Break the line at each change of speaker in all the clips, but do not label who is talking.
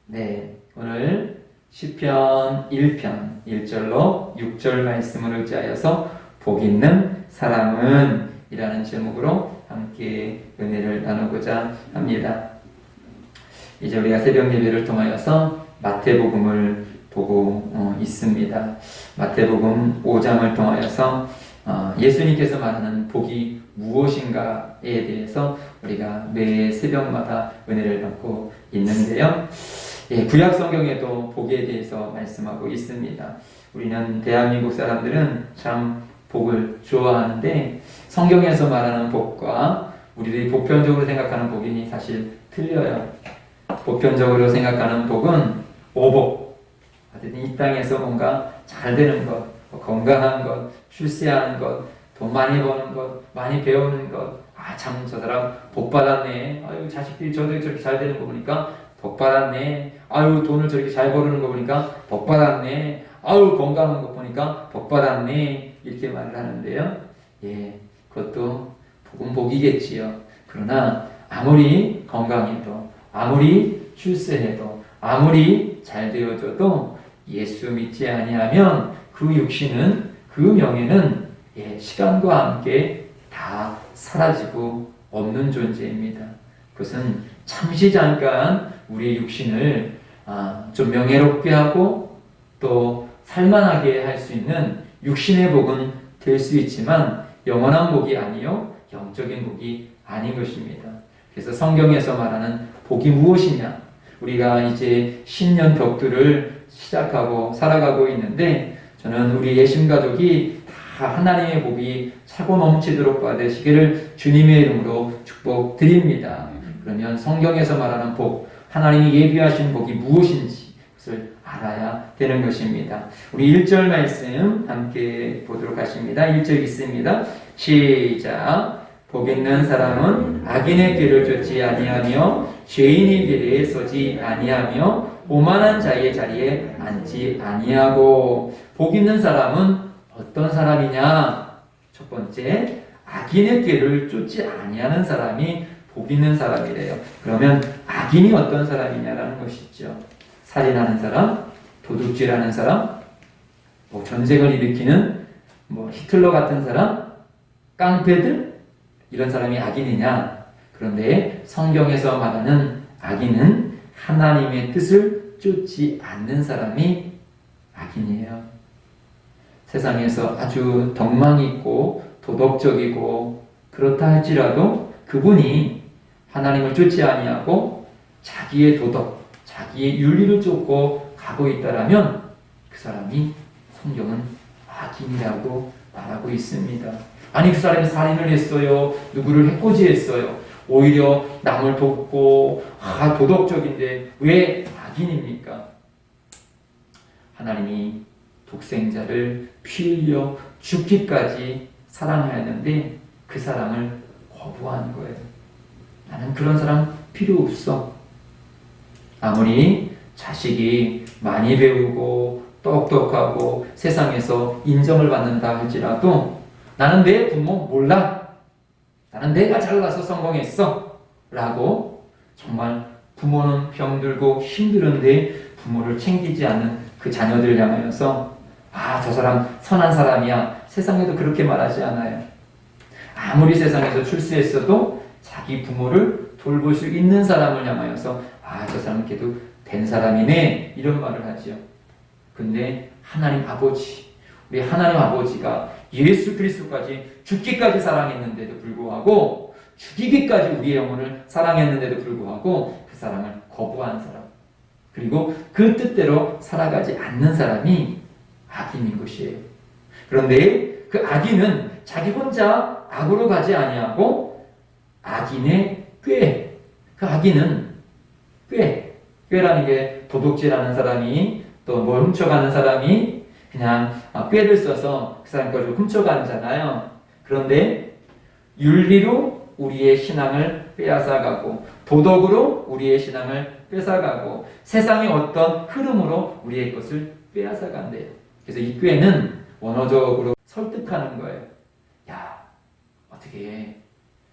네, 오늘 시편 1편 1절로 6절 말씀을 의지하여서 복 있는 사람은 이라는 제목으로 함께 은혜를 나누고자 합니다. 이제 우리가 새벽 예배를 통하여서 마태복음을 보고 있습니다. 마태복음 5장을 통하여서 예수님께서 말하는 복이 무엇인가에 대해서 우리가 매 새벽마다 은혜를 받고 있는데요. 구약 성경에도 복에 대해서 말씀하고 있습니다. 우리는 대한민국 사람들은 참 복을 좋아하는데 성경에서 말하는 복과 우리들이 보편적으로 생각하는 복이 사실 틀려요. 보편적으로 생각하는 복은 오복, 이 땅에서 뭔가 잘 되는 것, 건강한 것, 출세하는 것, 돈 많이 버는 것, 많이 배우는 것. 참 저 사람 복 받았네. 아유, 자식들이 저렇게 잘 되는 거 보니까 복 받았네. 아유, 돈을 저렇게 잘 버는 거 보니까 복 받았네. 아유, 건강한 거 보니까 복 받았네. 이렇게 말을 하는데요. 그것도 복은 복이겠지요. 그러나 아무리 건강해도, 아무리 출세해도, 아무리 잘 되어져도 예수 믿지 아니하면 그 육신은, 그 명예는 시간과 함께 다 사라지고 없는 존재입니다. 그것은 잠시 잠깐 우리의 육신을 좀 명예롭게 하고 또 살만하게 할 수 있는 육신의 복은 될 수 있지만 영원한 복이 아니요 영적인 복이 아닌 것입니다. 그래서 성경에서 말하는 복이 무엇이냐? 우리가 이제 신년 벽두를 시작하고 살아가고 있는데 저는 우리 예심가족이 다 하나님의 복이 차고 넘치도록 받으시기를 주님의 이름으로 축복드립니다. 그러면 성경에서 말하는 복, 하나님이 예비하신 복이 무엇인지 그것을 알아야 되는 것입니다. 우리 1절 말씀 함께 보도록 하십니다. 1절 있습니다. 시작. 복 있는 사람은 악인의 길을 쫓지 아니하며 죄인의 길에 서지 아니하며 오만한 자의 자리에 앉지 아니하고. 복 있는 사람은 어떤 사람이냐? 첫 번째, 악인의 길을 쫓지 아니하는 사람이 복 있는 사람이래요. 그러면 악인이 어떤 사람이냐라는 것이죠. 살인하는 사람, 도둑질하는 사람, 전쟁을 일으키는 히틀러 같은 사람, 깡패들, 이런 사람이 악인이냐? 그런데 성경에서 말하는 악인은 하나님의 뜻을 쫓지 않는 사람이 악인이에요. 세상에서 아주 덕망 있고 도덕적이고 그렇다 할지라도 그분이 하나님을 쫓지 아니하고 자기의 도덕, 자기의 윤리를 쫓고 가고 있다라면 그 사람이 성경은 악인이라고 말하고 있습니다. 아니, 그 사람이 살인을 했어요. 누구를 해코지했어요. 오히려 남을 돕고 도덕적인데 왜 악인입니까? 하나님이 독생자를 피 흘려 죽기까지 사랑하였는데 그 사랑을 거부한 거예요. 나는 그런 사람 필요 없어. 아무리 자식이 많이 배우고 똑똑하고 세상에서 인정을 받는다 할지라도 나는 내 부모 몰라. 나는 내가 잘나서 성공했어. 라고 정말 부모는 병들고 힘들은데 부모를 챙기지 않는 그 자녀들을 향하여서 저 사람 선한 사람이야. 세상에도 그렇게 말하지 않아요. 아무리 세상에서 출세했어도 자기 부모를 돌볼 수 있는 사람을 향하여서 저 사람은 그래도 된 사람이네. 이런 말을 하죠. 근데 하나님 아버지, 우리 하나님 아버지가 예수 그리스도까지 죽기까지 사랑했는데도 불구하고 죽이기까지 우리의 영혼을 사랑했는데도 불구하고 그 사랑을 거부한 사람, 그리고 그 뜻대로 살아가지 않는 사람이 악인인 것이에요. 그런데 그 악인은 자기 혼자 악으로 가지 아니하고 악인의 꾀, 그 악인은 꾀라는 게 도둑질하는 사람이 또 뭘 훔쳐가는 사람이 그냥 꾀를 써서 그 사람 것을 훔쳐가잖아요. 그런데 윤리로 우리의 신앙을 빼앗아가고 도덕으로 우리의 신앙을 뺏어가고 세상의 어떤 흐름으로 우리의 것을 빼앗아간대요. 그래서 이 꾀는 원어적으로 설득하는 거예요. 야, 어떻게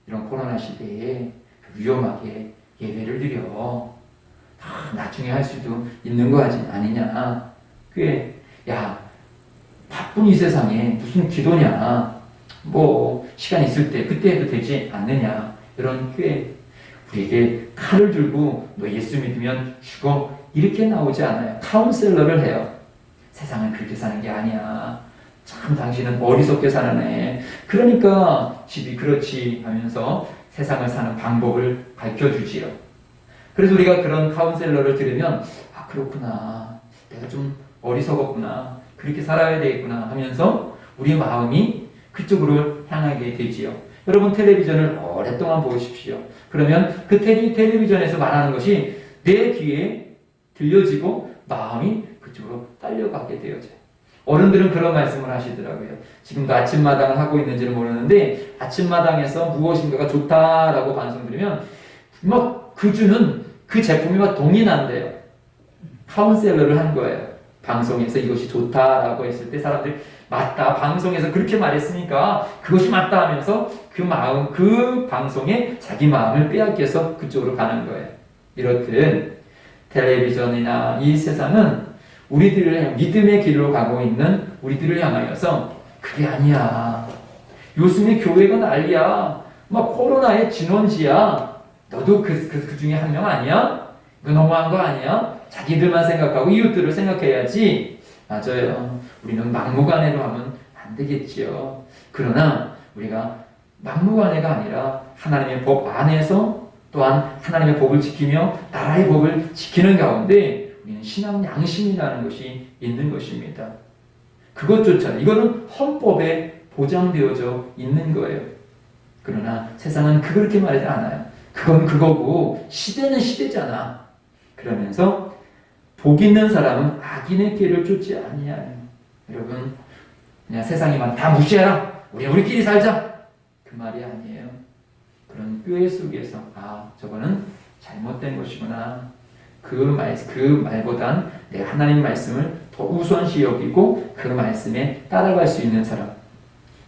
이런 코로나 시대에 위험하게 예배를 드려. 나중에 할 수도 있는 거 아니냐. 그게 야 바쁜 이 세상에 무슨 기도냐. 뭐 시간 있을 때 그때 해도 되지 않느냐. 이런 꽤 우리에게 칼을 들고 너 예수 믿으면 죽어 이렇게 나오지 않아요. 카운셀러를 해요. 세상은 그렇게 사는 게 아니야. 참 당신은 어리석게 사는 애. 그러니까 집이 그렇지 하면서 세상을 사는 방법을 가르쳐주지요. 그래서 우리가 그런 카운셀러를 들으면 아 그렇구나. 내가 좀 어리석었구나. 그렇게 살아야 되겠구나 하면서 우리 마음이 그쪽으로 향하게 되지요. 여러분 텔레비전을 오랫동안 보십시오. 그러면 그 텔레비전에서 말하는 것이 내 귀에 들려지고 마음이 그쪽으로 딸려가게 되어져요. 어른들은 그런 말씀을 하시더라고요. 지금도 아침마당을 하고 있는지는 모르는데 아침마당에서 무엇인가가 좋다라고 방송드리면 막 그 주는 그 제품이 막 동이 난대요. 카운셀러를 한 거예요. 방송에서 이것이 좋다라고 했을 때 사람들이 맞다. 방송에서 그렇게 말했으니까 그것이 맞다 하면서 그 방송에 자기 마음을 빼앗겨서 그쪽으로 가는 거예요. 이렇듯 텔레비전이나 이 세상은 우리들을 믿음의 길로 가고 있는 우리들을 향하여서 그게 아니야. 요즘에 교회가 난리야. 막 코로나의 진원지야. 너도 그 중에 한 명 아니야? 이거 너무한 거 아니야? 자기들만 생각하고 이웃들을 생각해야지. 맞아요. 우리는 막무가내로 하면 안 되겠지요. 그러나 우리가 막무가내가 아니라 하나님의 법 안에서 또한 하나님의 법을 지키며 나라의 법을 지키는 가운데 우리는 신앙 양심이라는 것이 있는 것입니다. 그것조차 이거는 헌법에 보장되어져 있는 거예요. 그러나 세상은 그렇게 말하지 않아요. 그건 그거고 시대는 시대잖아. 그러면서 복 있는 사람은 악인의 길을 쫓지 아니하며. 여러분 그냥 세상이만 다 무시해라. 우리끼리 살자. 그 말이 아니에요. 그런 꾀 속에서 저거는 잘못된 것이구나. 그 말보단 내 하나님 말씀을 더 우선시 여기고 그 말씀에 따라갈 수 있는 사람.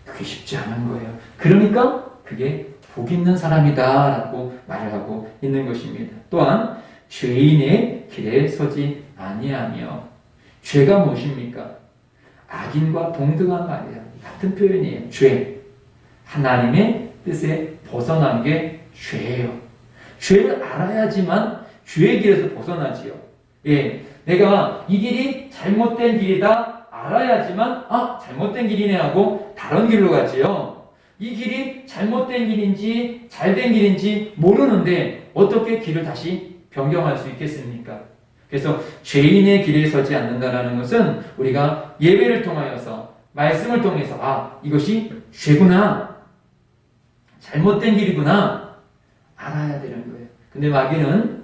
그게 쉽지 않은 거예요. 그러니까 그게 복 있는 사람이다라고 말을 하고 있는 것입니다. 또한 죄인의 길에 서지 아니하며. 죄가 무엇입니까? 악인과 동등한 말이에요. 같은 표현이에요. 죄. 하나님의 뜻에 벗어난 게 죄예요. 죄를 알아야지만 죄의 길에서 벗어나지요. 예, 내가 이 길이 잘못된 길이다 알아야지만 잘못된 길이네 하고 다른 길로 가지요. 이 길이 잘못된 길인지 잘된 길인지 모르는데 어떻게 길을 다시 변경할 수 있겠습니까? 그래서 죄인의 길에 서지 않는다는 것은 우리가 예배를 통하여서 말씀을 통해서 이것이 죄구나, 잘못된 길이구나 알아야 되는 거예요. 근데 마귀는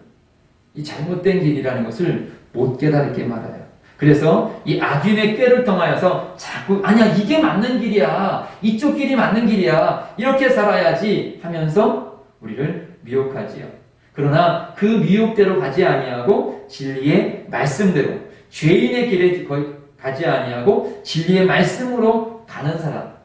이 잘못된 길이라는 것을 못 깨달게 말아요. 그래서 이 악인의 꾀를 통하여서 자꾸 아니야 이게 맞는 길이야, 이쪽 길이 맞는 길이야, 이렇게 살아야지 하면서 우리를 미혹하지요. 그러나 그 미혹대로 가지 아니하고 진리의 말씀대로, 죄인의 길에 가지 아니하고 진리의 말씀으로 가는 사람,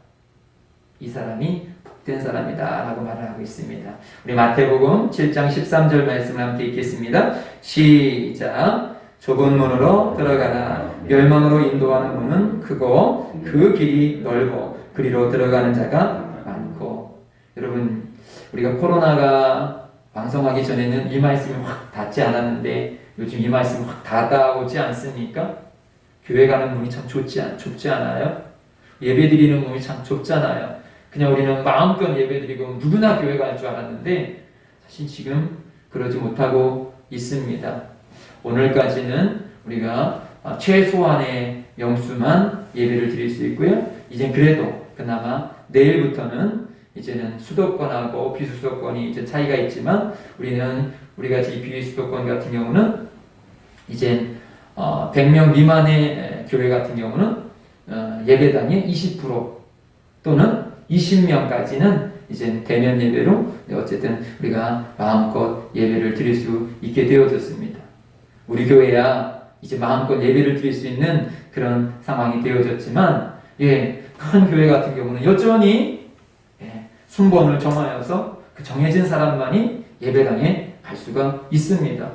이 사람이 복된 사람이다 라고 말을 하고 있습니다. 우리 마태복음 7장 13절 말씀을 함께 읽겠습니다. 시작. 좁은 문으로 들어가라. 멸망으로 인도하는 문은 크고 그 길이 넓어 그리로 들어가는 자가 많고. 여러분 우리가 코로나가 왕성하기 전에는 이 말씀이 확 닿지 않았는데 요즘 이 말씀이 확 닿아오지 않습니까? 교회 가는 문이 참 좁지 않아요? 예배 드리는 문이 참 좁잖아요. 그냥 우리는 마음껏 예배 드리고 누구나 교회 갈 줄 알았는데 사실 지금 그러지 못하고 있습니다. 오늘까지는 우리가 최소한의 명수만 예배를 드릴 수 있고요. 이제 그래도 그나마 내일부터는 이제는 수도권하고 비수도권이 이제 차이가 있지만 우리 같이 비수도권 같은 경우는 이제 100명 미만의 교회 같은 경우는 예배당의 20% 또는 20명까지는 이제 대면 예배로 어쨌든 우리가 마음껏 예배를 드릴 수 있게 되어졌습니다. 우리 교회야 이제 마음껏 예배를 드릴 수 있는 그런 상황이 되어졌지만 큰 교회 같은 경우는 여전히 순번을 정하여서 그 정해진 사람만이 예배당에 갈 수가 있습니다.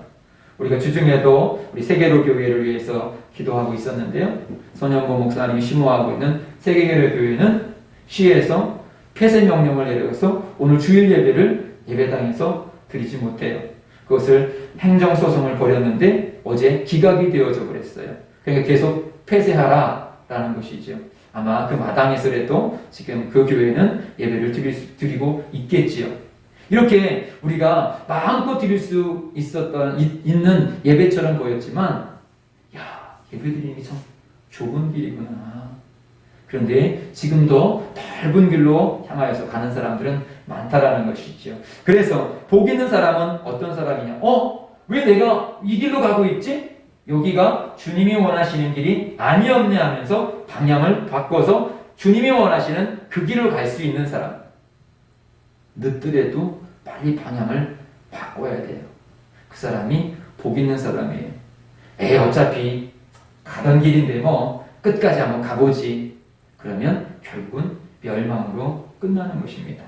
우리가 주중에도 우리 세계로 교회를 위해서 기도하고 있었는데요. 손현보 목사님이 심호하고 있는 세계로 교회는 시에서 폐쇄 명령을 내려서 오늘 주일 예배를 예배당에서 드리지 못해요. 그것을 행정소송을 벌였는데 어제 기각이 되어져 버렸어요. 그러니까 계속 폐쇄하라라는 것이죠. 아마 그 마당에서라도 지금 그 교회는 예배를 드리고 있겠지요. 이렇게 우리가 마음껏 드릴 수 있는 예배처럼 보였지만, 야, 예배 드리는 게 참 좁은 길이구나. 그런데 지금도 넓은 길로 향하여서 가는 사람들은 많다라는 것이죠. 그래서 복 있는 사람은 어떤 사람이냐? 왜 내가 이 길로 가고 있지? 여기가 주님이 원하시는 길이 아니었네 하면서 방향을 바꿔서 주님이 원하시는 그 길로 갈 수 있는 사람. 늦더라도 빨리 방향을 바꿔야 돼요. 그 사람이 복 있는 사람이에요. 어차피 가던 길인데 뭐 끝까지 한번 가보지. 그러면 결국은 멸망으로 끝나는 것입니다.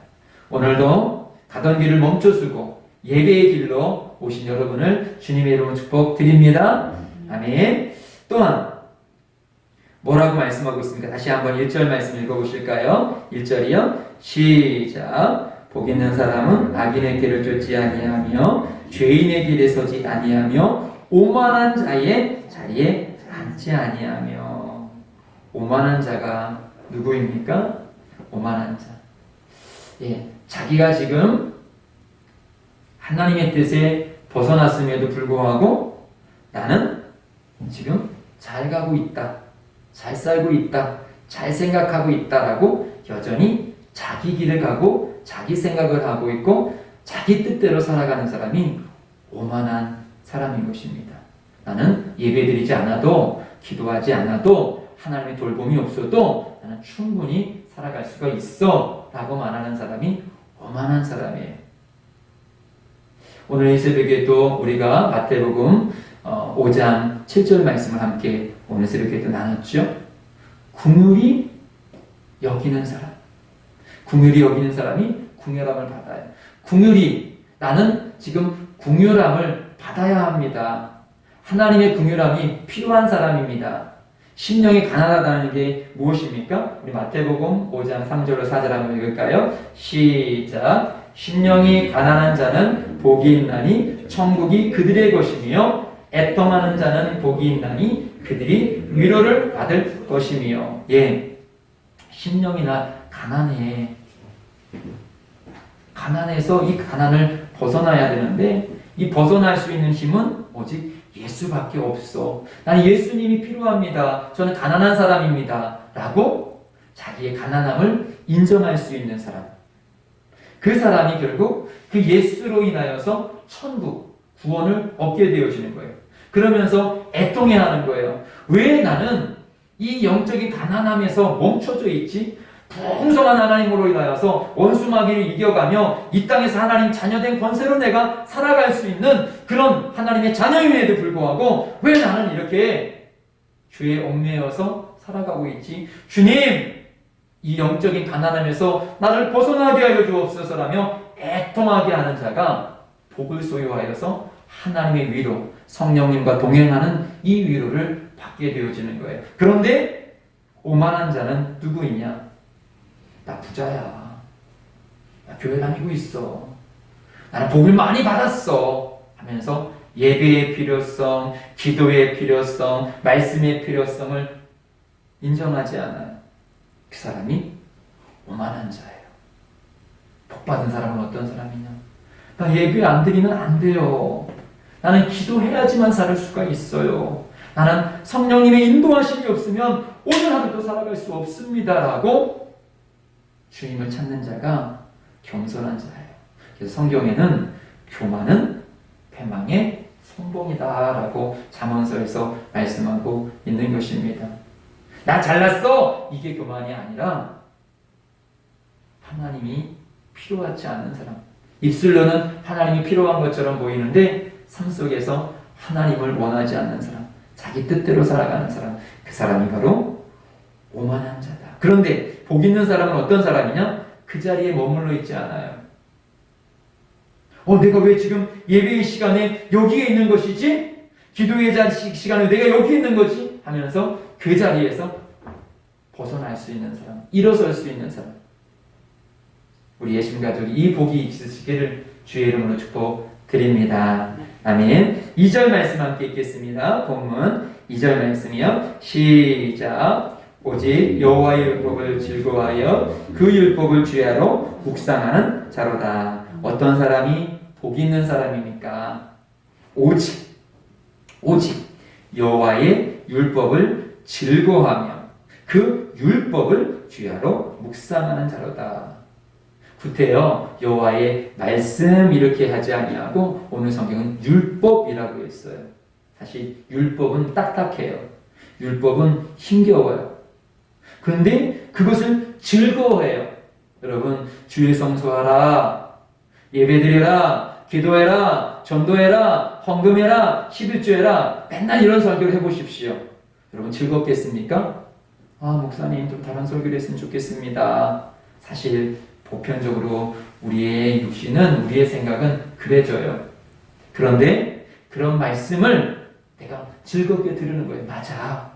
오늘도 가던 길을 멈춰서고 예배의 길로 오신 여러분을 주님의 이름으로 축복드립니다. 아멘. 또한 뭐라고 말씀하고 있습니까? 다시 한번 1절 말씀 읽어보실까요? 1절이요. 시작. 복 있는 사람은 악인의 길을 쫓지 아니하며 죄인의 길에 서지 아니하며 오만한 자의 자리에 앉지 아니하며. 오만한 자가 누구입니까? 오만한 자. 자기가 지금 하나님의 뜻에 벗어났음에도 불구하고 나는 지금 잘 가고 있다, 잘 살고 있다, 잘 생각하고 있다라고 여전히 자기 길을 가고 자기 생각을 하고 있고 자기 뜻대로 살아가는 사람이 오만한 사람인 것입니다. 나는 예배드리지 않아도, 기도하지 않아도, 하나님의 돌봄이 없어도 나는 충분히 살아갈 수가 있어 라고 말하는 사람이 오만한 사람이에요. 오늘 이 새벽에도 우리가 마태복음 5장 7절 말씀을 함께 오늘 새벽에도 나눴죠. 긍휼히 여기는 사람. 긍휼히 여기는 사람이 긍휼함을 받아요. 긍휼히, 나는 지금 긍휼함을 받아야 합니다. 하나님의 긍휼함이 필요한 사람입니다. 심령이 가난하다는 게 무엇입니까? 우리 마태복음 5장 3절로 4절 한번 읽을까요? 시작. 심령이 가난한 자는 복이 있나니 천국이 그들의 것이며 애통하는 자는 복이 있나니 그들이 위로를 받을 것이며. 심령이나 가난해. 가난해서 이 가난을 벗어나야 되는데 이 벗어날 수 있는 힘은 오직 예수밖에 없어. 나는 예수님이 필요합니다. 저는 가난한 사람입니다. 라고 자기의 가난함을 인정할 수 있는 사람. 그 사람이 결국 그 예수로 인하여서 천국, 구원을 얻게 되어지는 거예요. 그러면서 애통해야 하는 거예요. 왜 나는 이 영적인 가난함에서 멈춰져 있지? 풍성한 하나님으로 인하여서 원수 마귀를 이겨가며 이 땅에서 하나님 자녀된 권세로 내가 살아갈 수 있는 그런 하나님의 자녀임에도 불구하고 왜 나는 이렇게 죄에 얽매여서 살아가고 있지? 주님, 이 영적인 가난함에서 나를 벗어나게 하여 주옵소서라며 애통하게 하는 자가 복을 소유하여서 하나님의 위로, 성령님과 동행하는 이 위로를 받게 되어지는 거예요. 그런데 오만한 자는 누구이냐? 나 부자야. 나 교회 다니고 있어. 나는 복을 많이 받았어. 하면서 예배의 필요성, 기도의 필요성, 말씀의 필요성을 인정하지 않아요. 그 사람이 오만한 자예요. 복 받은 사람은 어떤 사람이냐? 나 예배 안 드리면 안 돼요. 나는 기도해야지만 살 수가 있어요. 나는 성령님의 인도하심이 없으면 오늘 하루도 살아갈 수 없습니다라고 주님을 찾는 자가 겸손한 자예요. 그래서 성경에는 교만은 패망의 선봉이다라고 잠언서에서 말씀하고 있는 것입니다. 나 잘났어! 이게 교만이 아니라 하나님이 필요하지 않는 사람. 입술로는 하나님이 필요한 것처럼 보이는데 삶 속에서 하나님을 원하지 않는 사람, 자기 뜻대로 살아가는 사람, 그 사람이 바로 오만한 자다. 그런데 복 있는 사람은 어떤 사람이냐? 그 자리에 머물러 있지 않아요. 내가 왜 지금 예배의 시간에 여기에 있는 것이지? 기도의 시간에 내가 여기 있는 거지? 하면서 그 자리에서 벗어날 수 있는 사람, 일어설 수 있는 사람. 우리 예수님 가족이 이 복이 있으시기를 주의 이름으로 축복드립니다. 아멘. 2절 말씀 함께 읽겠습니다. 본문 2절 말씀이요. 시작. 오직 여호와의 율법을 즐거워하여 그 율법을 주야로 묵상하는 자로다. 어떤 사람이 복 있는 사람입니까? 오직 여호와의 율법을 즐거워하며 그 율법을 주야로 묵상하는 자로다. 구태여 여호와의 말씀 이렇게 하지 아니하고 오늘 성경은 율법이라고 했어요. 사실 율법은 딱딱해요. 율법은 힘겨워요. 그런데 그것을 즐거워해요. 여러분, 주의 성수하라, 예배드려라, 기도해라, 전도해라, 헌금해라, 11조해라, 맨날 이런 설교를 해보십시오. 여러분 즐겁겠습니까? 목사님 좀 다른 설교를 했으면 좋겠습니다. 사실 보편적으로 우리의 육신은, 우리의 생각은 그래져요. 그런데 그런 말씀을 내가 즐겁게 들으는 거예요. 맞아.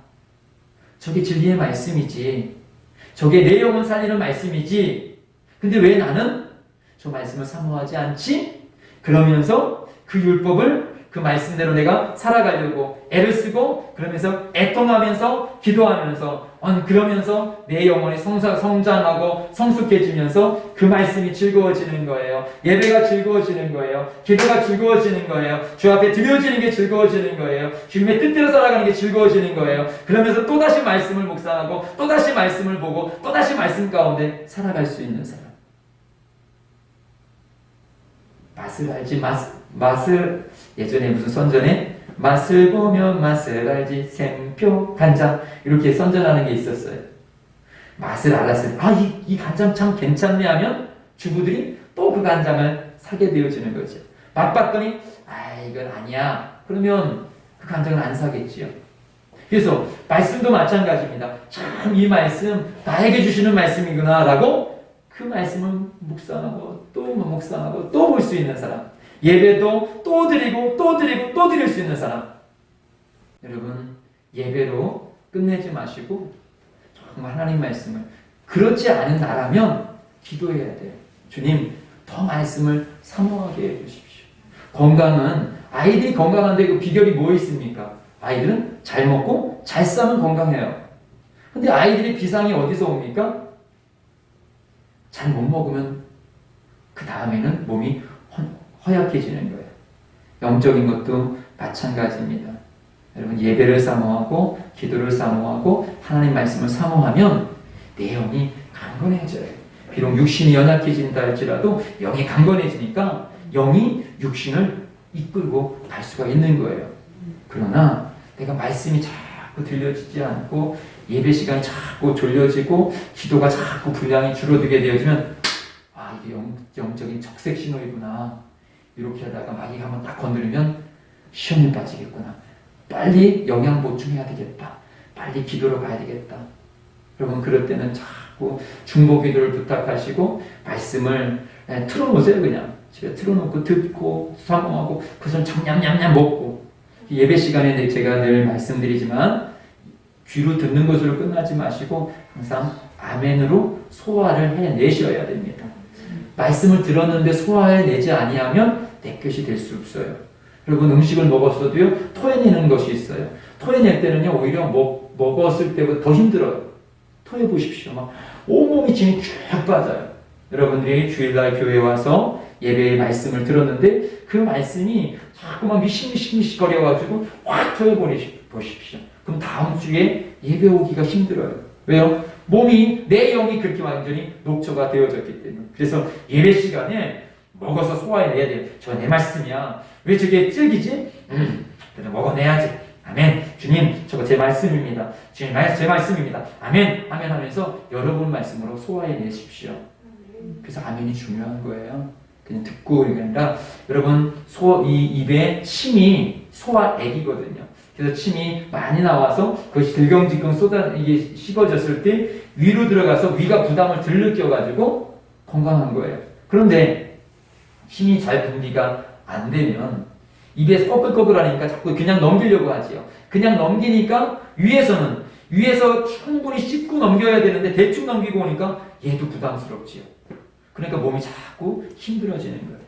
저게 진리의 말씀이지. 저게 내 영혼 살리는 말씀이지. 근데 왜 나는 저 말씀을 사모하지 않지? 그러면서 그 율법을 그 말씀대로 내가 살아가려고 애를 쓰고, 그러면서 애통하면서 기도하면서 그러면서 내 영혼이 성장하고 성숙해지면서 그 말씀이 즐거워지는 거예요. 예배가 즐거워지는 거예요. 기도가 즐거워지는 거예요. 주 앞에 드려지는 게 즐거워지는 거예요. 주님의 뜻대로 살아가는 게 즐거워지는 거예요. 그러면서 또다시 말씀을 묵상하고 또다시 말씀을 보고 또다시 말씀 가운데 살아갈 수 있는 사람. 맛을 알지, 맛을 예전에 무슨 선전에 맛을 보면 맛을 알지 샘표 간장 이렇게 선전하는 게 있었어요. 맛을 알았을 때 이 간장 참 괜찮네 하면 주부들이 또 그 간장을 사게 되어지는 거죠. 맛봤더니 이건 아니야. 그러면 그 간장을 안 사겠지요. 그래서 말씀도 마찬가지입니다. 참 이 말씀 나에게 주시는 말씀이구나 라고 그 말씀을 묵상하고 또 묵상하고 또 볼 수 있는 사람, 예배도 또 드리고 또 드리고 또 드릴 수 있는 사람. 여러분, 예배로 끝내지 마시고 정말 하나님 말씀을, 그렇지 않은 나라면 기도해야 돼요. 주님, 더 말씀을 사모하게 해주십시오. 건강은, 아이들이 건강한데 그 비결이 뭐 있습니까? 아이들은 잘 먹고 잘 싸면 건강해요. 근데 아이들의 비상이 어디서 옵니까? 잘 못 먹으면 그 다음에는 몸이 허약해지는 거예요. 영적인 것도 마찬가지입니다. 여러분, 예배를 사모하고 기도를 사모하고 하나님 말씀을 사모하면 내 영이 강건해져요. 비록 육신이 연약해진다 할지라도 영이 강건해지니까 영이 육신을 이끌고 갈 수가 있는 거예요. 그러나 내가 말씀이 자꾸 들려지지 않고 예배 시간이 자꾸 졸려지고 기도가 자꾸 분량이 줄어들게 되어지면 이게 영적인 적색 신호이구나. 이렇게 하다가 마귀가 한번 딱 건드리면 시험에 빠지겠구나. 빨리 영양 보충해야 되겠다. 빨리 기도로 가야 되겠다. 여러분, 그럴 때는 자꾸 중보 기도를 부탁하시고 말씀을 틀어놓으세요. 그냥 집에 틀어놓고 듣고 사모하고 그것을 냠냠냠냠 먹고. 예배 시간에 제가 늘 말씀드리지만 귀로 듣는 것으로 끝나지 마시고 항상 아멘으로 소화를 해내셔야 됩니다. 말씀을 들었는데 소화해내지 아니하면 내 것이 될 수 없어요. 여러분, 음식을 먹었어도요, 토해내는 것이 있어요. 토해낼 때는요, 오히려 먹었을 때보다 더 힘들어요. 토해보십시오. 막 온몸이 힘이 쭉 빠져요. 여러분들이 주일날 교회에 와서 예배의 말씀을 들었는데 그 말씀이 자꾸만 미식미식 거려가지고 확 토해보십시오. 그럼 다음 주에 예배 오기가 힘들어요. 왜요? 내 영이 그렇게 완전히 녹초가 되어졌기 때문에. 그래서 예배 시간에 먹어서 소화해내야 돼요. 저 내 말씀이야. 왜 저게 질기지? 그래도 먹어내야지. 아멘. 주님, 저거 제 말씀입니다. 주님, 제 말씀입니다. 아멘. 아멘 하면서 여러분 말씀으로 소화해내십시오. 그래서 아멘이 중요한 거예요. 그냥 듣고 이게 아니라, 여러분, 이 입에 침이 소화액이거든요. 그래서 침이 많이 나와서 그것이 들경지경 이게 식어졌을 때 위로 들어가서 위가 부담을 덜 느껴가지고 건강한 거예요. 그런데 힘이 잘 분비가 안 되면 입에서 꺼끌꺼끌하니까 자꾸 그냥 넘기려고 하지요. 그냥 넘기니까 위에서 충분히 씹고 넘겨야 되는데 대충 넘기고 오니까 얘도 부담스럽지요. 그러니까 몸이 자꾸 힘들어지는 거예요.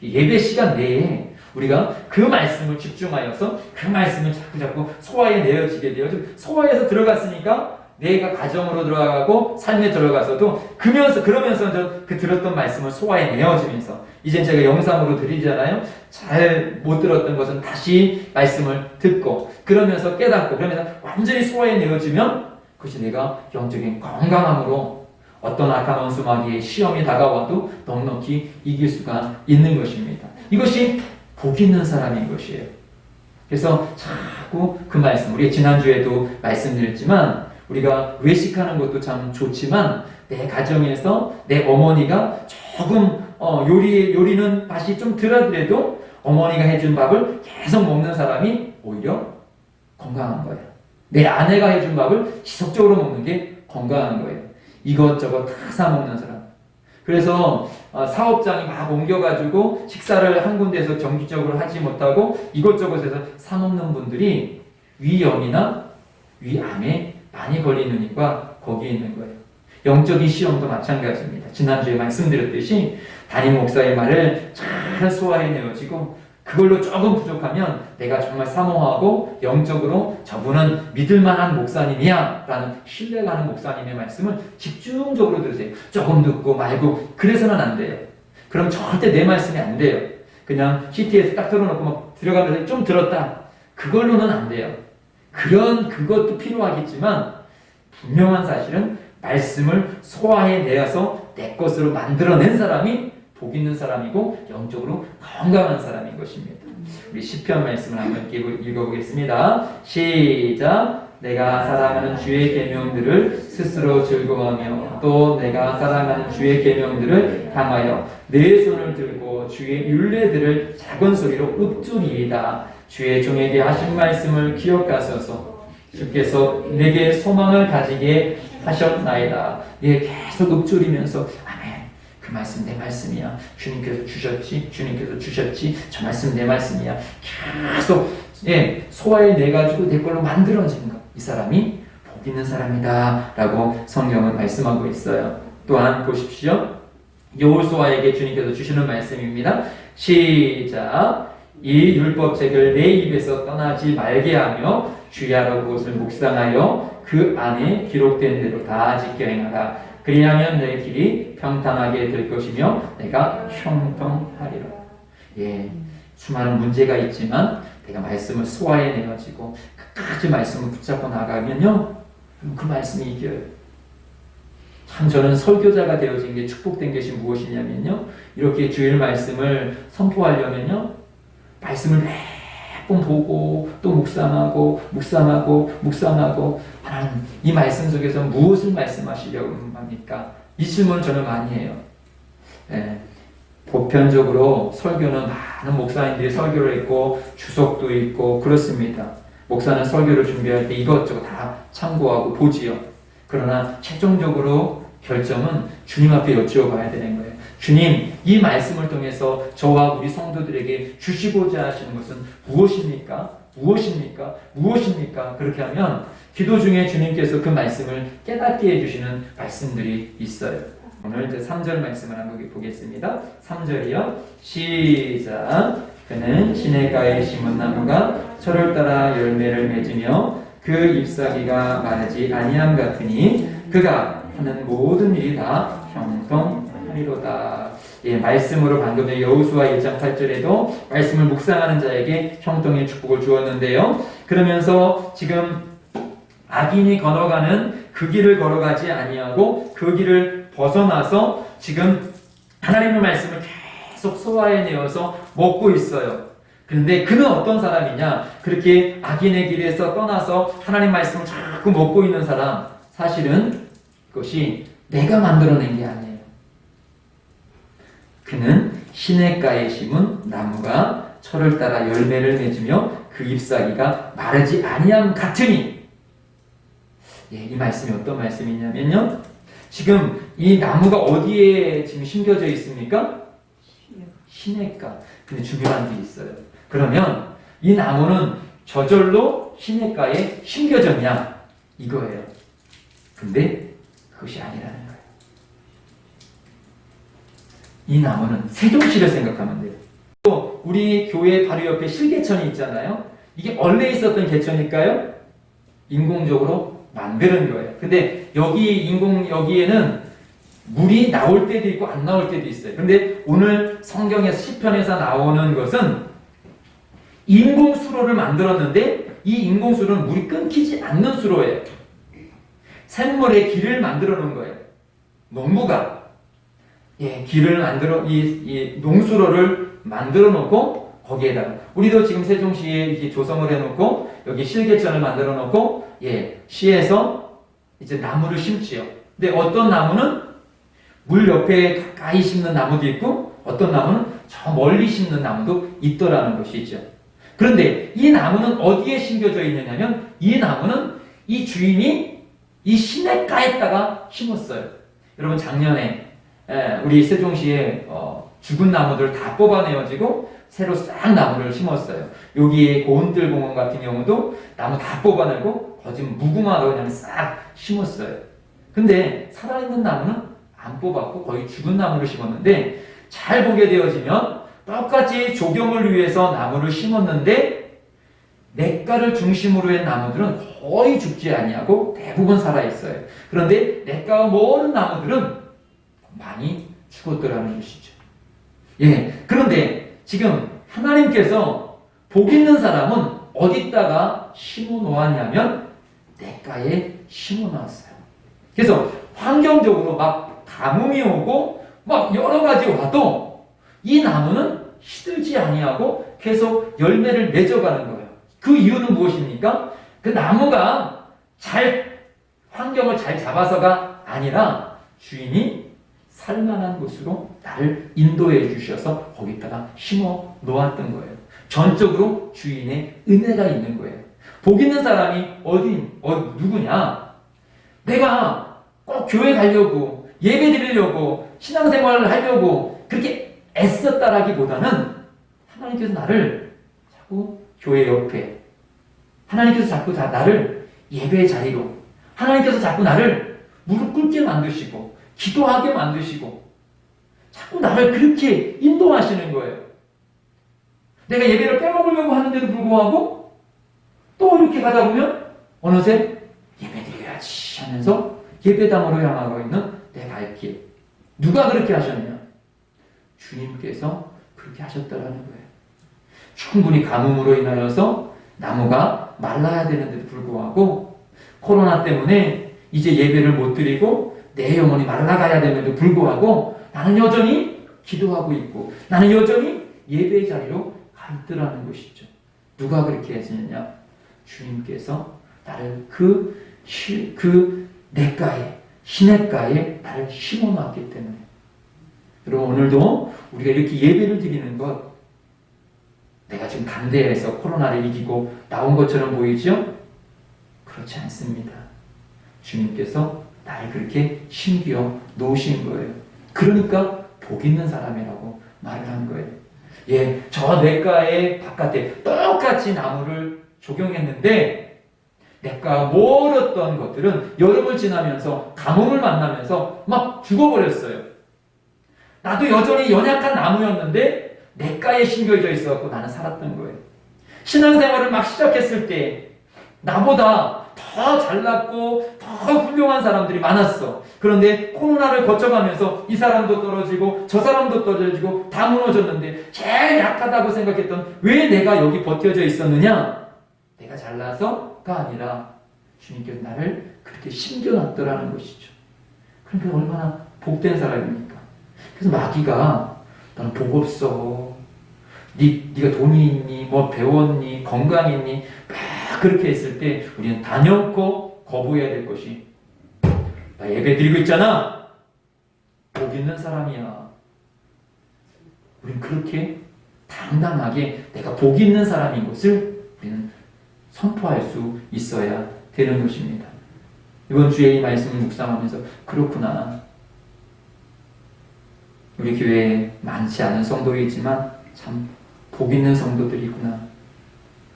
예배 시간 내에 우리가 그 말씀을 집중하여서 그 말씀을 자꾸 소화해 내어지게 돼요. 소화해서 들어갔으니까 내가 가정으로 들어가고 삶에 들어가서도 그러면서 그 들었던 말씀을 소화해 내어지면서 이제 제가 영상으로 드리잖아요. 잘 못 들었던 것은 다시 말씀을 듣고 그러면서 깨닫고 그러면서 완전히 소화해 내어지면 그것이 내가 영적인 건강함으로 어떤 악한 원수마귀의 시험이 다가와도 넉넉히 이길 수가 있는 것입니다. 이것이 복 있는 사람인 것이에요. 그래서 자꾸 그 말씀, 우리 지난주에도 말씀드렸지만 우리가 외식하는 것도 참 좋지만 내 가정에서 내 어머니가 조금 요리는 맛이 좀 덜하더라도 어머니가 해준 밥을 계속 먹는 사람이 오히려 건강한 거예요. 내 아내가 해준 밥을 지속적으로 먹는 게 건강한 거예요. 이것저것 다 사 먹는 사람. 그래서 사업장이 막 옮겨가지고 식사를 한 군데에서 정기적으로 하지 못하고 이것저것에서 사 먹는 분들이 위염이나 위암에 많이 걸리는 이유가 거기에 있는 거예요. 영적인 시험도 마찬가지입니다. 지난주에 말씀드렸듯이 담임 목사의 말을 잘 소화해 내어지고 그걸로 조금 부족하면 내가 정말 사모하고 영적으로 저분은 믿을만한 목사님이야 라는 신뢰가는 목사님의 말씀을 집중적으로 들으세요. 조금 듣고 말고 그래서는 안 돼요. 그럼 절대 내 말씀이 안 돼요. 그냥 CT에서 딱 틀어놓고 막 들어가면서 좀 들었다. 그걸로는 안 돼요. 그것도 필요하겠지만 분명한 사실은 말씀을 소화해 내어서 내 것으로 만들어낸 사람이 복 있는 사람이고 영적으로 건강한 사람인 것입니다. 우리 시편 말씀을 한번 읽어보겠습니다. 시작. 내가 사랑하는 주의 계명들을 스스로 즐거워하며 또 내가 사랑하는 주의 계명들을 향하여 내 손을 들고 주의 율례들을 작은 소리로 읊조리이다. 주의 종에게 하신 말씀을 기억하소서. 주께서 내게 소망을 가지게 하셨나이다. 예, 계속 읊조리면서 아멘. 그 말씀 내 말씀이야. 주님께서 주셨지. 저 말씀 내 말씀이야. 계속 소화해 내가지고 내 걸로 만들어진 것. 이 사람이 복 있는 사람이다 라고 성경은 말씀하고 있어요. 또한 보십시오. 여호수아에게 주님께서 주시는 말씀입니다. 시작. 이 율법책을 내 입에서 떠나지 말게 하며 주야로 그것을 묵상하여 그 안에 기록된 대로 다 지켜 행하라. 그리하면 내 길이 평탄하게 될 것이며 내가 형통하리라. 예, 수많은 문제가 있지만 내가 말씀을 소화해 내가지고 끝까지 말씀을 붙잡고 나가면요, 그 말씀이 이겨요. 참 저는 설교자가 되어진 게 축복된 것이 무엇이냐면요, 이렇게 주일 말씀을 선포하려면요, 말씀을 몇 번 보고 또 묵상하고 하나님 이 말씀 속에서 무엇을 말씀하시려고 합니까? 이 질문을 저는 많이 해요. 보편적으로 설교는 많은 목사님들이 설교를 했고 주석도 있고 그렇습니다. 목사는 설교를 준비할 때 이것저것 다 참고하고 보지요. 그러나 최종적으로 결정은 주님 앞에 여쭈어봐야 되는 거예요. 주님, 이 말씀을 통해서 저와 우리 성도들에게 주시고자 하시는 것은 무엇입니까? 그렇게 하면 기도 중에 주님께서 그 말씀을 깨닫게 해주시는 말씀들이 있어요. 오늘 이제 3절 말씀을 한번 보겠습니다. 3절이요. 시작. 그는 시냇가에 심은 나무가 철을 따라 열매를 맺으며 그 잎사귀가 마르지 아니함 같으니 그가 하는 모든 일이 다 형통하리로다. 예, 말씀으로 방금 여호수아 1장 8절에도 말씀을 묵상하는 자에게 형통의 축복을 주었는데요. 그러면서 지금 악인이 걸어가는 그 길을 걸어가지 아니하고 그 길을 벗어나서 지금 하나님의 말씀을 계속 소화해내어서 먹고 있어요. 그런데 그는 어떤 사람이냐? 그렇게 악인의 길에서 떠나서 하나님 말씀을 자꾸 먹고 있는 사람, 사실은 그것이 내가 만들어낸 게 아니에요. 그는 시냇가에 심은 나무가 철을 따라 열매를 맺으며 그 잎사귀가 마르지 아니함 같으니, 예, 이 말씀이 어떤 말씀이냐면요, 지금 이 나무가 어디에 지금 심겨져 있습니까? 시냇가. 근데 중요한 게 있어요. 그러면 이 나무는 저절로 시냇가에 심겨졌냐? 이거예요. 근데 그것이 아니라는 거예요. 이 나무는 세종시를 생각하면 돼요. 또 우리 교회 바로 옆에 실개천이 있잖아요. 이게 원래 있었던 개천일까요? 인공적으로 만드는 거예요. 근데 여기에는 물이 나올 때도 있고 안 나올 때도 있어요. 근데 오늘 성경에서 시편에서 나오는 것은 인공수로를 만들었는데 이 인공수로는 물이 끊기지 않는 수로예요. 샘물에 길을 만들어 놓은 거예요. 농부가 길을 만들어 이 농수로를 만들어 놓고 거기에다가 우리도 지금 세종시에 이렇게 조성을 해놓고 여기 실개천을 만들어 놓고 시에서 이제 나무를 심지요. 근데 어떤 나무는 물 옆에 가까이 심는 나무도 있고 어떤 나무는 저 멀리 심는 나무도 있더라는 것이죠. 그런데 이 나무는 어디에 심겨져 있느냐면 이 나무는 이 주인이 이 시냇가에다가 심었어요. 여러분 작년에 우리 세종시에 죽은 나무들 다 뽑아내어지고 새로 싹 나무를 심었어요. 여기 고운들공원 같은 경우도 나무 다 뽑아내고 거짓 무궁화도 그냥 싹 심었어요. 근데 살아있는 나무는 안 뽑았고 거의 죽은 나무를 심었는데 잘 보게 되어지면 똑같이 조경을 위해서 나무를 심었는데 냇가를 중심으로 한 나무들은 거의 죽지 아니하고 대부분 살아있어요. 그런데 냇가와 먼 나무들은 많이 죽었더라는 것이죠. 그런데 지금 하나님께서 복 있는 사람은 어디다가 심어 놓았냐면 냇가에 심어 놨어요. 그래서 환경적으로 막 가뭄이 오고 막 여러 가지 와도 이 나무는 시들지 아니하고 계속 열매를 맺어가는 거예요. 그 이유는 무엇입니까? 그 나무가 환경을 잘 잡아서가 아니라 주인이 살만한 곳으로 나를 인도해 주셔서 거기다가 심어 놓았던 거예요. 전적으로 주인의 은혜가 있는 거예요. 복 있는 사람이 누구냐? 내가 꼭 교회 가려고 예배 드리려고 신앙생활을 하려고 그렇게 애썼다라기보다는 하나님께서 나를 자꾸 교회 옆에 하나님께서 자꾸 나를 예배의 자리로 하나님께서 자꾸 나를 무릎 꿇게 만드시고 기도하게 만드시고 자꾸 나를 그렇게 인도하시는 거예요. 내가 예배를 빼먹으려고 하는데도 불구하고 또 이렇게 가다 보면 어느새 예배 드려야지 하면서 예배당으로 향하고 있는 내 발길. 누가 그렇게 하셨냐? 주님께서 그렇게 하셨다라는 거예요. 충분히 가뭄으로 인하여서 나무가 말라야 되는데도 불구하고 코로나 때문에 이제 예배를 못 드리고 내 영혼이 말라가야 되는데도 불구하고 나는 여전히 기도하고 있고 나는 여전히 예배의 자리로 가 있더라는 것이죠. 누가 그렇게 했느냐? 주님께서 나를 그 냇가에 시냇가에 나를 심어놨기 때문에. 여러분 오늘도 우리가 이렇게 예배를 드리는 것 내가 지금 담대해서 코로나를 이기고 나온 것처럼 보이죠? 그렇지 않습니다. 주님께서 나를 그렇게 심겨 놓으신 거예요. 그러니까 복 있는 사람이라고 말을 한 거예요. 저 냇가의 바깥에 똑같이 나무를 조경했는데 냇가가 멀었던 것들은 여름을 지나면서 가뭄을 만나면서 막 죽어버렸어요. 나도 여전히 연약한 나무였는데 냇가에 심겨져 있어갖고 나는 살았던 거예요. 신앙생활을 막 시작했을 때 나보다 더 잘났고 더 훌륭한 사람들이 많았어. 그런데 코로나를 거쳐가면서 이 사람도 떨어지고 저 사람도 떨어지고 다 무너졌는데 제일 약하다고 생각했던 왜 내가 여기 버텨져 있었느냐? 내가 잘나서가 아니라 주님께서 나를 그렇게 심겨놨더라는 것이죠. 그러니까 얼마나 복된 사람입니까? 그래서 마귀가 너는 복 없어. 네가 돈이 있니? 뭐 배웠니? 건강이 있니? 막 그렇게 했을 때 우리는 단연코 거부해야 될 것이 나 예배 드리고 있잖아. 복 있는 사람이야. 우리는 그렇게 당당하게 내가 복 있는 사람인 것을 우리는 선포할 수 있어야 되는 것입니다. 이번 주에 이 말씀을 묵상하면서 그렇구나. 우리 교회에 많지 않은 성도이지만 참 복 있는 성도들이구나.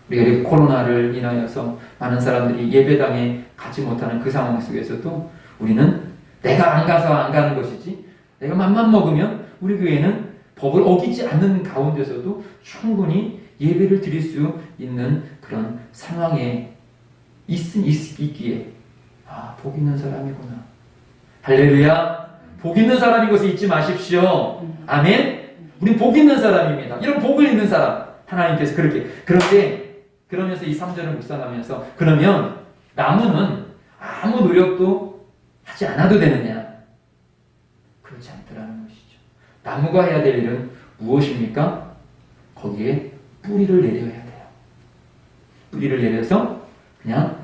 우리가 이렇게 코로나를 인하여서 많은 사람들이 예배당에 가지 못하는 그 상황 속에서도 우리는 내가 안 가서 안 가는 것이지, 내가 맘만 먹으면 우리 교회는 법을 어기지 않는 가운데서도 충분히 예배를 드릴 수 있는 그런 상황에 있기에 복 있는 사람이구나. 할렐루야. 복 있는 사람인 것을 잊지 마십시오. 아멘. 우리 복 있는 사람입니다. 이런 복을 있는 사람 하나님께서 그렇게. 그런데 그러면서 이 3절을 묵상하면서 그러면 나무는 아무 노력도 하지 않아도 되느냐? 그렇지 않더라는 것이죠. 나무가 해야 될 일은 무엇입니까? 거기에 뿌리를 내려야 돼요. 뿌리를 내려서 그냥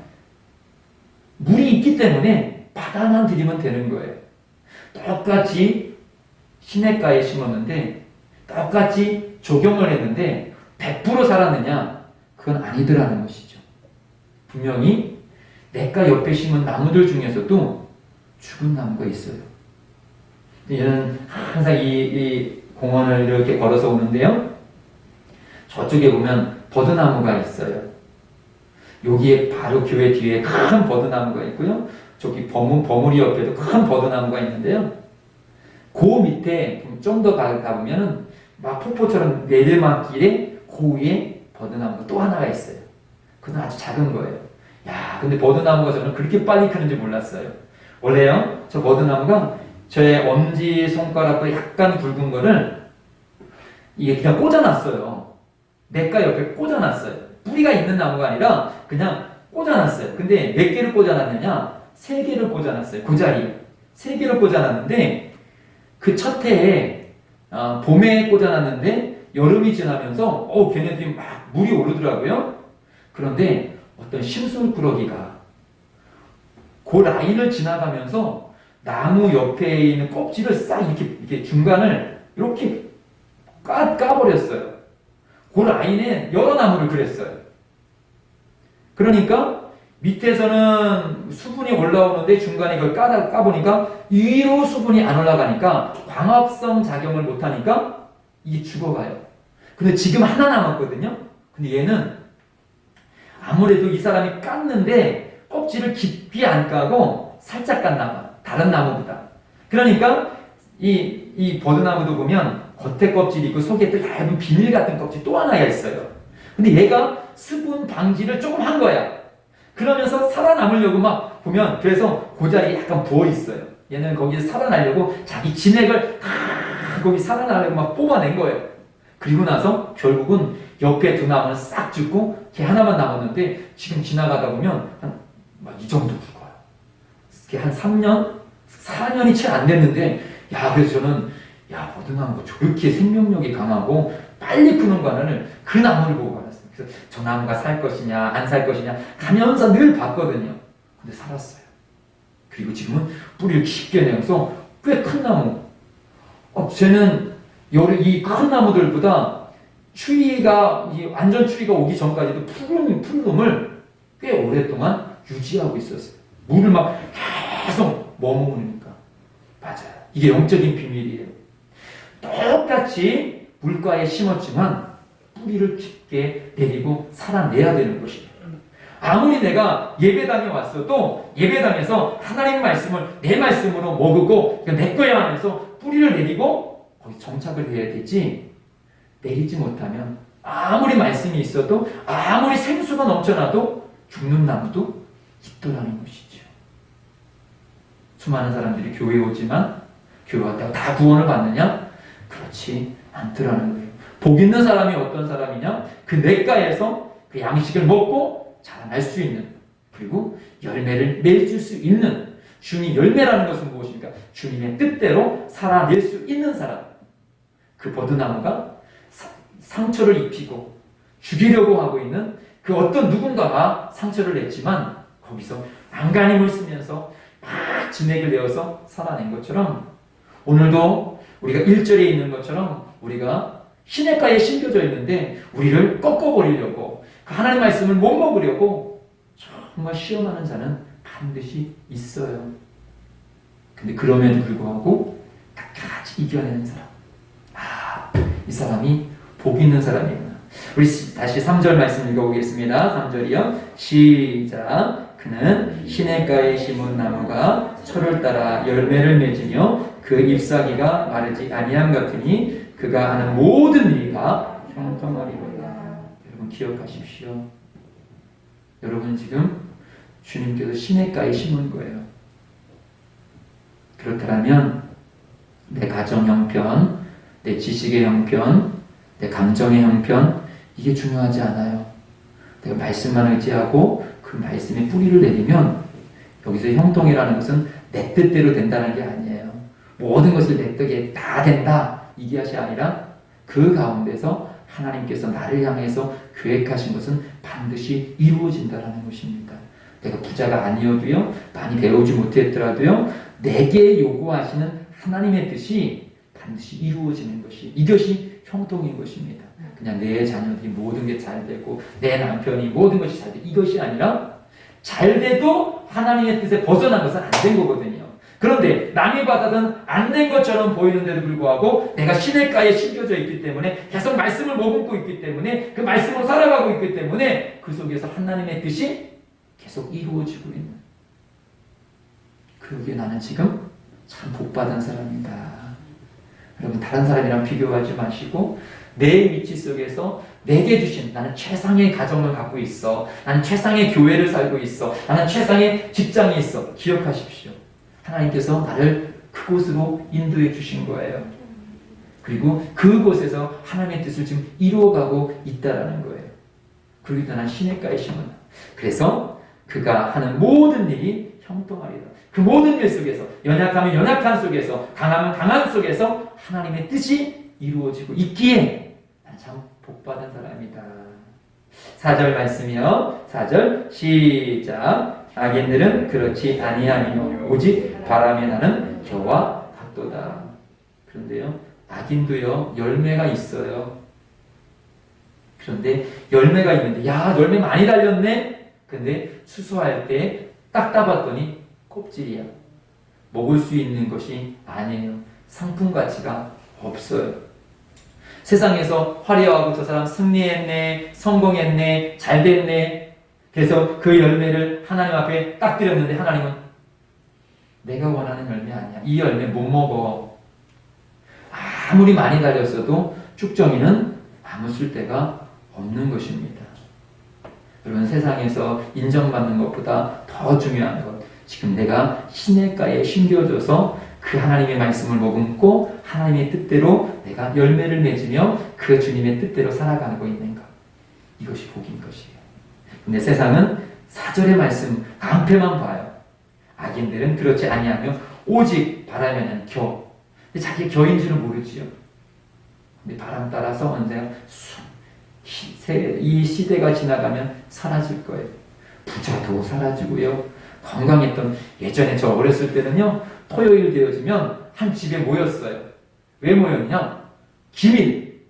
물이 있기 때문에 바다만 들이면 되는 거예요. 똑같이 시냇가에 심었는데 똑같이 조경을 했는데 100% 살았느냐? 그건 아니더라는 것이죠. 분명히 냇가 옆에 심은 나무들 중에서도 죽은 나무가 있어요. 저는 항상 이 공원을 이렇게 걸어서 오는데요. 저쪽에 보면 버드나무가 있어요. 여기에 바로 교회 뒤에 큰 버드나무가 있고요. 저기 버무리 옆에도 큰 버드나무가 있는데요. 그 밑에 좀 더 가보면 막 폭포처럼 내리막길에 그 위에 버드나무가 또 하나가 있어요. 그건 아주 작은 거예요. 야, 근데 버드나무가 저는 그렇게 빨리 크는지 몰랐어요. 원래요, 저 버드나무가 저의 엄지 손가락보다 약간 굵은 거를 이게 그냥 꽂아놨어요. 냇가 옆에 꽂아놨어요. 뿌리가 있는 나무가 아니라 그냥 꽂아놨어요. 근데 몇 개를 꽂아놨느냐? 3개를 꽂아놨어요. 그 자리에 3개를 꽂아놨는데 그 첫 해에 봄에 꽂아놨는데 여름이 지나면서 걔네들이 막 물이 오르더라고요. 그런데 어떤 심술꾸러기가 그 라인을 지나가면서 나무 옆에 있는 껍질을 싹 이렇게 중간을 이렇게 까버렸어요. 그 라인에 여러 나무를 그렸어요. 그러니까 밑에서는 수분이 올라오는데 중간에 그걸 까보니까 위로 수분이 안 올라가니까 광합성 작용을 못하니까 이게 죽어가요. 근데 지금 하나 남았거든요. 근데 얘는 아무래도 이 사람이 깠는데 껍질을 깊이 안 까고 살짝 깠나 봐. 다른 나무보다. 그러니까 이 버드나무도 보면 겉에 껍질이 있고 속에 또 얇은 비닐 같은 껍질 또 하나가 있어요. 근데 얘가 수분 방지를 조금 한 거야. 그러면서 살아남으려고 막 보면 그래서 그 자리에 약간 부어 있어요. 얘는 거기서 살아나려고 자기 진액을 거기 살아나려고 막 뽑아낸 거예요. 그리고 나서 결국은 옆에 2 나무는 싹 죽고 걔 하나만 남았는데 지금 지나가다 보면 한 이 정도 굵어요. 그게 한 3년? 4년이 채 안 됐는데 그래서 저는 버드나무가 저렇게 생명력이 강하고 빨리 크는 거는 그 나무를 보고 알았어요. 그래서 저 나무가 살 것이냐 안 살 것이냐 가면서 늘 봤거든요. 근데 살았어요. 그리고 지금은 뿌리를 깊게 내서 꽤 큰 나무. 쟤는 이 큰 나무들보다 완전 추위가 오기 전까지도 푸름을 꽤 오랫동안 유지하고 있었어요. 물을 막 계속 머무르니까. 맞아요. 이게 영적인 비밀이에요. 똑같이 물가에 심었지만 뿌리를 깊게 내리고 살아내야 되는 것이에요. 아무리 내가 예배당에 왔어도 예배당에서 하나님 말씀을 내 말씀으로 먹고 내 거야 하면서 뿌리를 내리고 거기 정착을 해야 되지, 내리지 못하면 아무리 말씀이 있어도 아무리 생수가 넘쳐나도 죽는 나무도 있더라는 것이죠. 수많은 사람들이 교회에 오지만 교회 왔다고 다 구원을 받느냐? 그렇지 않더라는 거예요. 복 있는 사람이 어떤 사람이냐? 그 냇가에서 그 양식을 먹고 자라날 수 있는, 그리고 열매를 맺을 수 있는, 주님 열매라는 것은 무엇입니까? 주님의 뜻대로 살아낼 수 있는 사람. 그 버드나무가 상처를 입히고 죽이려고 하고 있는 그 어떤 누군가가 상처를 냈지만 거기서 안간힘을 쓰면서 막 진액을 내어서 살아낸 것처럼 오늘도 우리가 1절에 있는 것처럼 우리가 시냇가에 심겨져 있는데 우리를 꺾어버리려고 그 하나님의 말씀을 못 먹으려고 정말 시험하는 자는 반드시 있어요. 근데 그럼에도 불구하고 끝까지 이겨내는 사람, 이 사람이 복 있는 사람이구나. 우리 다시 3절 말씀 읽어보겠습니다. 3절이요. 시작. 그는 시냇가에 심은 나무가 철을 따라 열매를 맺으며 그 잎사귀가 마르지 아니함 같으니 그가 하는 모든 일이가 형통하리로다. 여러분 기억하십시오. 여러분 지금 주님께서 시냇가에 심은 거예요. 그렇다면 내 가정 형편, 내 지식의 형편, 내 감정의 형편, 이게 중요하지 않아요. 내가 말씀만 의지하고 그 말씀에 뿌리를 내리면, 여기서 형통이라는 것은 내 뜻대로 된다는 게 아니에요. 모든 것을 내 뜻에 다 된다, 이게 것이 아니라 그 가운데서 하나님께서 나를 향해서 계획하신 것은 반드시 이루어진다는 것입니다. 내가 부자가 아니어도요, 많이 배우지 못했더라도요, 내게 요구하시는 하나님의 뜻이 반드시 이루어지는 것이, 이것이 형통인 것입니다. 그냥 내 자녀들이 모든 게 잘 되고 내 남편이 모든 것이 잘 되고 이것이 아니라, 잘 돼도 하나님의 뜻에 벗어난 것은 안 된 거거든요. 그런데 남이 받아든 안 된 것처럼 보이는데도 불구하고 내가 시냇가에 심겨져 있기 때문에, 계속 말씀을 머금고 있기 때문에, 그 말씀으로 살아가고 있기 때문에 그 속에서 하나님의 뜻이 계속 이루어지고 있는, 그러기에 나는 지금 참 복받은 사람이다. 여러분 다른 사람이랑 비교하지 마시고 내 위치 속에서 내게 주신, 나는 최상의 가정을 갖고 있어, 나는 최상의 교회를 살고 있어, 나는 최상의 직장이 있어, 기억하십시오. 하나님께서 나를 그곳으로 인도해 주신 거예요. 그리고 그곳에서 하나님의 뜻을 지금 이루어가고 있다라는 거예요. 그러기 때문에 시냇가에 심은, 그래서 그가 하는 모든 일이 형통하리라. 그 모든 일 속에서, 연약하면 연약한 속에서, 강하면 강한 속에서 하나님의 뜻이 이루어지고 있기에 나는 참 복받은 사람이다. 4절 말씀이요. 4절 시작. 악인들은 그렇지 아니하며 오직 바람에 나는 겨와 같도다. 그런데요, 악인도요 열매가 있어요. 그런데 열매가 있는데, 야 열매 많이 달렸네. 근데 추수할 때 딱 따봤더니 껍질이야. 먹을 수 있는 것이 아니에요. 상품 가치가 없어요. 세상에서 화려하고 저 사람 승리했네, 성공했네, 잘됐네, 그래서 그 열매를 하나님 앞에 딱 드렸는데 하나님은 내가 원하는 열매 아니야. 이 열매 못 먹어. 아무리 많이 달렸어도 쭉정이는 아무 쓸데가 없는 것입니다. 여러분 세상에서 인정받는 것보다 더 중요한 것, 지금 내가 시냇가에 심겨져서 그 하나님의 말씀을 머금고 하나님의 뜻대로 내가 열매를 맺으며 그 주님의 뜻대로 살아가고 있는 것, 이것이 복인 것이에요. 근데 세상은 4절의 말씀 깡패만 봐요. 악인들은 그렇지 아니하며 오직 바라면 겨. 근데 자기 겨인 줄은 모르지요. 근데 바람 따라서 언제나 이 시대가 지나가면 사라질 거예요. 부자도 사라지고요. 건강했던, 예전에 저 어렸을 때는요, 토요일 되어지면 한 집에 모였어요. 왜 모였냐? 기밀.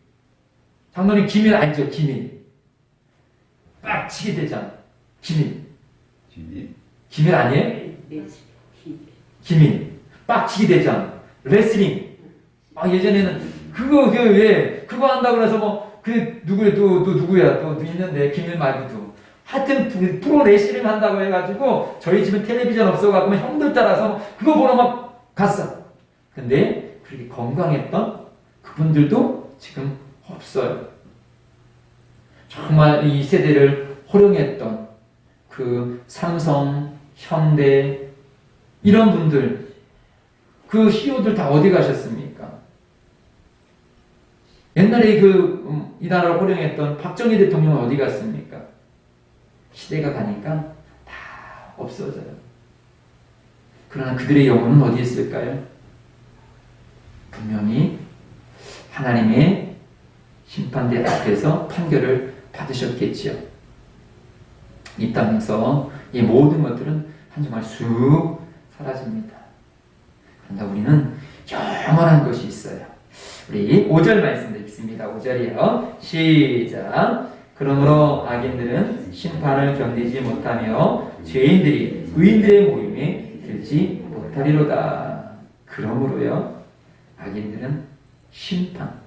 장로님 기밀 알죠? 기밀. 빡치게 되잖아. 기밀. 기밀 아니에요? 기밀. 빡치게 되잖아. 레슬링. 예전에는 그거 한다고 해서 누구야 또 있는데, 기밀 말고도. 하여튼 프로 레슬링 한다고 해가지고 저희 집은 텔레비전 없어가지고 형들 따라서 그거 보러 막 갔어. 근데 그렇게 건강했던 그분들도 지금 없어요. 정말 이 세대를 호령했던 그 삼성, 현대 이런 분들, 그 CEO들 다 어디 가셨습니까? 옛날에 이 나라를 호령했던 박정희 대통령은 어디 갔습니까? 시대가 가니까 다 없어져요. 그러나 그들의 영혼은 어디 있을까요? 분명히 하나님의 심판대 앞에서 판결을 받으셨겠지요. 이 땅에서 이 모든 것들은 한 주말 쑥 사라집니다. 그런데 우리는 영원한 것이 있어요. 우리 5절 말씀 읽습니다. 5절이요. 시작. 그러므로 악인들은 심판을 견디지 못하며 죄인들이 의인들의 모임에 들지 못하리로다. 그러므로요, 악인들은 심판,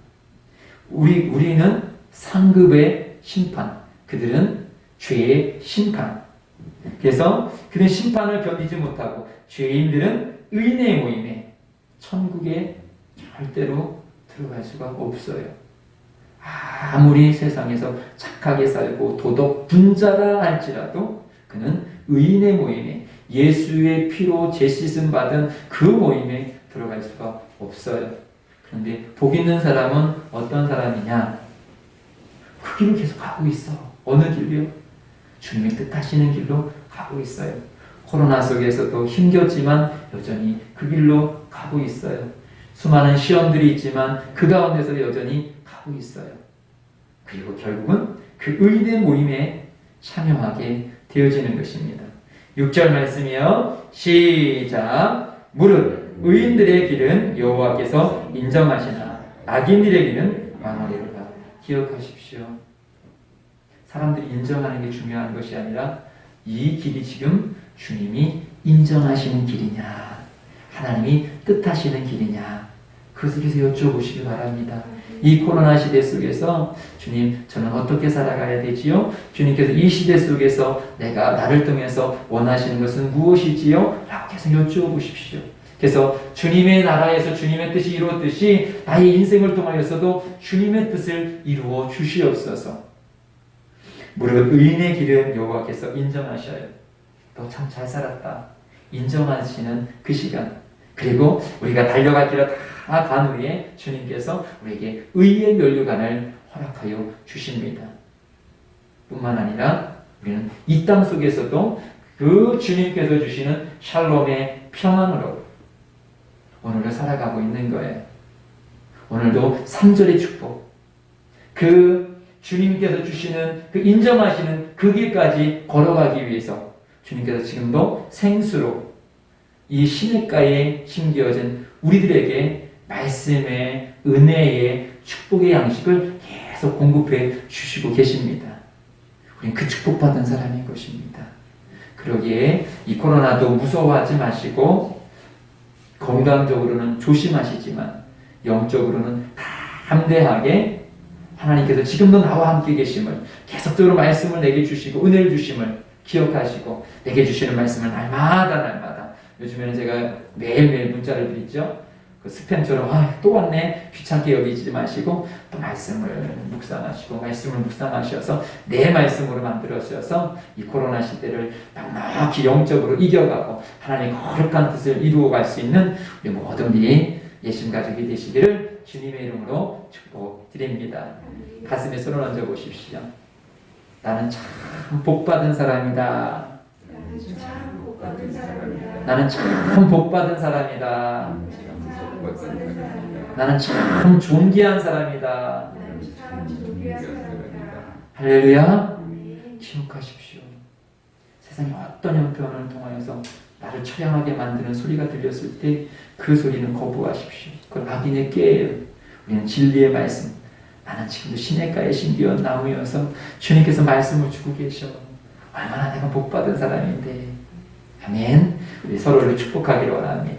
우리는 상급의 심판, 그들은 죄의 심판. 그래서 그는 심판을 견디지 못하고 죄인들은 의인의 모임에 천국에 절대로 들어갈 수가 없어요. 아무리 세상에서 착하게 살고 도덕 분자라 할지라도 그는 의인의 모임에, 예수의 피로 재씻음 받은 그 모임에 들어갈 수가 없어요. 그런데 복 있는 사람은 어떤 사람이냐? 그 길을 계속 가고 있어. 어느 길이요? 주님의 뜻하시는 길로 가고 있어요. 코로나 속에서도 힘겹지만 여전히 그 길로 가고 있어요. 수많은 시험들이 있지만 그 가운데서 여전히 가고 있어요. 그리고 결국은 그 의인의 모임에 참여하게 되어지는 것입니다. 6절 말씀이요. 시작. 무릇 의인들의 길은 여호와께서 인정하시나 악인들의 길은 망하리로다. 기억하십시오. 사람들이 인정하는 게 중요한 것이 아니라 이 길이 지금 주님이 인정하시는 길이냐, 하나님이 뜻하시는 길이냐, 그것을 계속 여쭤보시기 바랍니다. 이 코로나 시대 속에서 주님, 저는 어떻게 살아가야 되지요? 주님께서 이 시대 속에서 나를 통해서 원하시는 것은 무엇이지요? 라고 계속 여쭤보십시오. 그래서 주님의 나라에서 주님의 뜻이 이루어졌듯이 나의 인생을 통하여서도 주님의 뜻을 이루어 주시옵소서. 무릇 의인의 길은 여호와께서 인정하셔요. 너 참 잘 살았다. 인정하시는 그 시간. 그리고 우리가 달려갈 길을 다 간 후에 주님께서 우리에게 의의 면류관을 허락하여 주십니다. 뿐만 아니라 우리는 이 땅 속에서도 그 주님께서 주시는 샬롬의 평안으로 오늘을 살아가고 있는 거예요. 오늘도 3절의 축복, 그 주님께서 주시는 그 인정하시는 그 길까지 걸어가기 위해서 주님께서 지금도 생수로 이 시냇가에 심겨진 우리들에게 말씀의 은혜의 축복의 양식을 계속 공급해 주시고 계십니다. 우리는 그 축복받은 사람인 것입니다. 그러기에 이 코로나도 무서워하지 마시고 건강적으로는 조심하시지만 영적으로는 담대하게 하나님께서 지금도 나와 함께 계심을, 계속적으로 말씀을 내게 주시고 은혜를 주심을 기억하시고 내게 주시는 말씀을 날마다 요즘에는 제가 매일매일 문자를 드리죠. 그 스팸처럼 또 왔네 귀찮게 여기지 마시고 또 말씀을 묵상하셔서 내 말씀으로 만들어주셔서 이 코로나 시대를 넉넉히 영적으로 이겨가고 하나님의 거룩한 뜻을 이루어갈 수 있는 우리 모든 분이 예수님 가족이 되시기를 주님의 이름으로 축복드립니다. 가슴에 손을 얹어 보십시오. 나는 참 복받은 사람이다. 나는 참 복받은 사람이다. 나는 참 존귀한 사람이다. 할렐루야. 기억하십시오. 세상의 어떤 형편을 통하여서 나를 처량하게 만드는 소리가 들렸을 때 그 소리는 거부하십시오. 그건 악인의 꾀예요. 우리는 진리의 말씀, 나는 지금도 시냇가에 심기어 나무여서 주님께서 말씀을 주고 계셔. 얼마나 내가 복받은 사람인데. 아멘. 우리 서로를 축복하기를 원합니다.